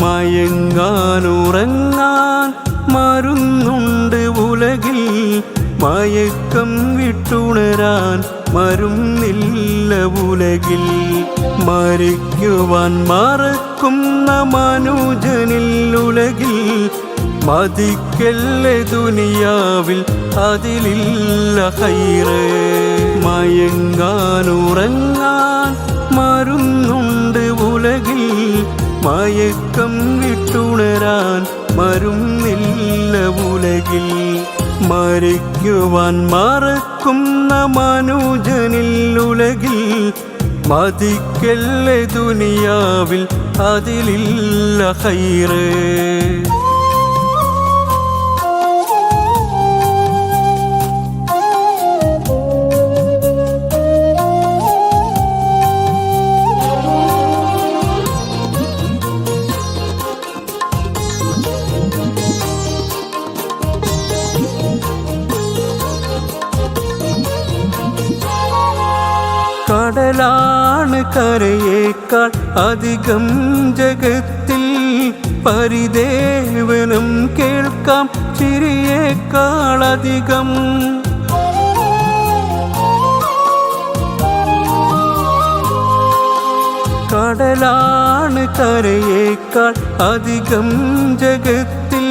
മയങ്ങാനുറങ്ങാൻ മരുന്നുണ്ട് ഉലകിൽ, മയക്കം വിട്ടുണരാൻ മരുന്നില്ല ഉലകിൽ. മരിക്കുവാൻ മറക്കുന്ന മനുജനിൽ ഉലകിൽ, മതിക്കല്ലേ ദുനിയാവിൽ അതിലില്ല ഖൈറ്. മയങ്ങാനുറങ്ങാൻ മരുന്നുണ്ട് ഉലകിൽ, മയക്കം വിട്ടുണരാൻ മരുന്നില്ല ഉലകിൽ. മരിക്കുവാൻ മറക്കുന്ന മനുജനിൽ ഉലകിൽ, മതിക്കല്ലേ ദുനിയാവിൽ അതിലില്ല ഖൈറ്. കടലാണ് കരയേക്കാൾ അധികം ജഗത്തിൽ, പരിദേവനം കേൾക്കാം ചിരിയേക്കാളധികം. കടലാണ് കരയേക്കാൾ അധികം ജഗത്തിൽ,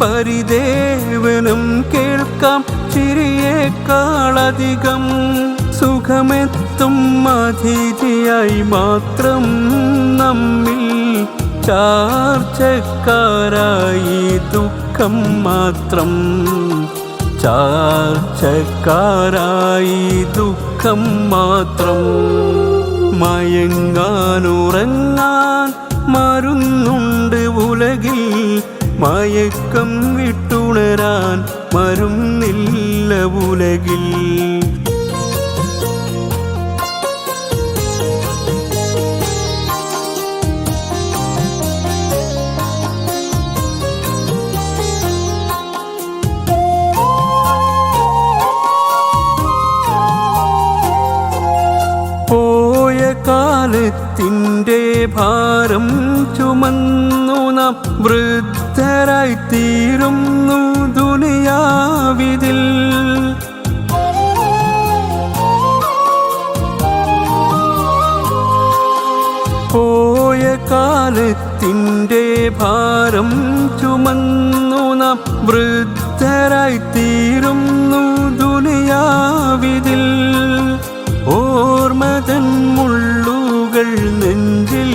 പരിദേവനം കേൾക്കാം ചിരിയേക്കാളധികം. സുഖമെത്തും അതിഥിയായി മാത്രം നമ്മിൽ, ചാർച്ചക്കാരായി ദുഃഖം മാത്രം. ചാർച്ചക്കാരായി ദുഃഖം മാത്രം. മയങ്ങാനുറങ്ങാൻ മരുന്നുണ്ട് ഉലകിൽ, മയക്കം വിട്ടുണരാൻ മരുന്നില്ല ഉലകിൽ. പോയ കാലത്തിൻ്റെ ഭാരം ചുമന്നു നാം വൃദ്ധരായിത്തീരുന്നു ദുനിയാവിതിൽ. പോയ കാലത്തിൻ്റെ ഭാരം ചുമന്നു നാം വൃദ്ധരായിത്തീരുന്നു ദുനിയാവിതിൽ. ഓർമ്മതൻ മുള്ളുകൾ നെഞ്ചിൽ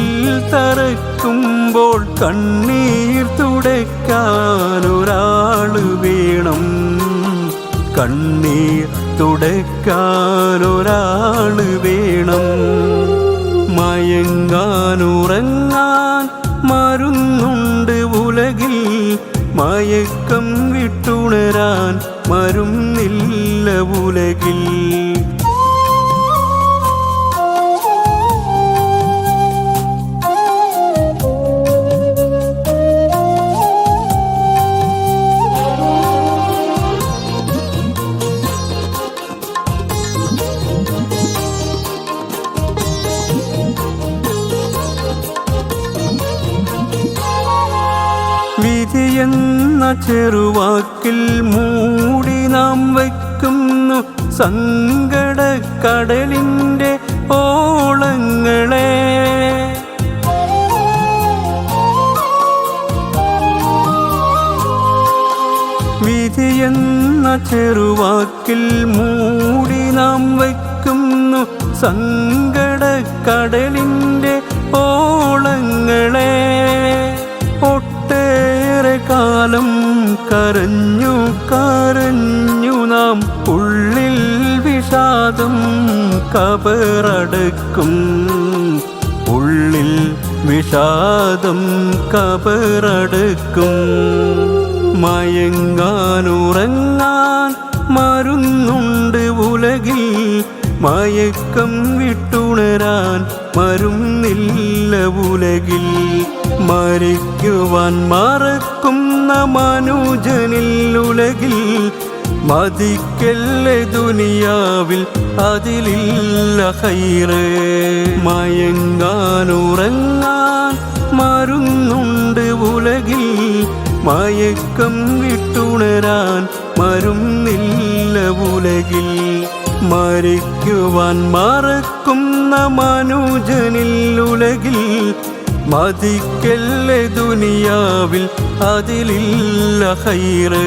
തറക്കുമ്പോൾ കണ്ണീർ തുടയ്ക്കാനൊരാള് വേണം. കണ്ണീർ തുടയ്ക്കാനൊരാള് വേണം. മയങ്ങാനുറങ്ങാൻ മരുന്നുണ്ട് ഉലകിൽ, മയക്കം വിട്ടുണരാൻ മരുന്നില്ല ഉലകിൽ. വിധിയെന്ന ചെറുവാക്കിൽ മൂടി നാം വയ്ക്കുന്നു സങ്കടക്കടലിൻ്റെ ഓളങ്ങളെ. വിധിയെന്ന ചെറുവാക്കിൽ മൂടി നാം വയ്ക്കുന്നു സങ്കടക്കടലിൻ്റെ ഓളങ്ങളെ. ഒട്ടേറെ കാലം കരഞ്ഞു കരഞ്ഞു നാം, ഉള്ളിൽ വിഷാദം കബറടക്കും. ഉള്ളിൽ വിഷാദം കബറടക്കും. മയങ്ങാനുറങ്ങാൻ മരുന്നുണ്ട് ഉലകിൽ, മയക്കം വിട്ടുണരാൻ മരുന്നില്ല ഉലകിൽ. മരിക്കുവാൻ മറക്കുന്ന മനുജനിൽ ഉലകിൽ, മതിക്കല്ലേ ദുനിയാവിൽ അതിലില്ല ഖൈറ്. മയങ്ങാനുറങ്ങാൻ മരുന്നും മയക്കം വിട്ടുണരാൻ മരുന്നില്ല ഉലകിൽ. മരിക്കുവാൻ മറക്കുന്ന മനുജനിൽ ഉലകിൽ മതിക്കല്ലേ ദുനിയാവിൽ അതിലില്ല ഖൈറ്.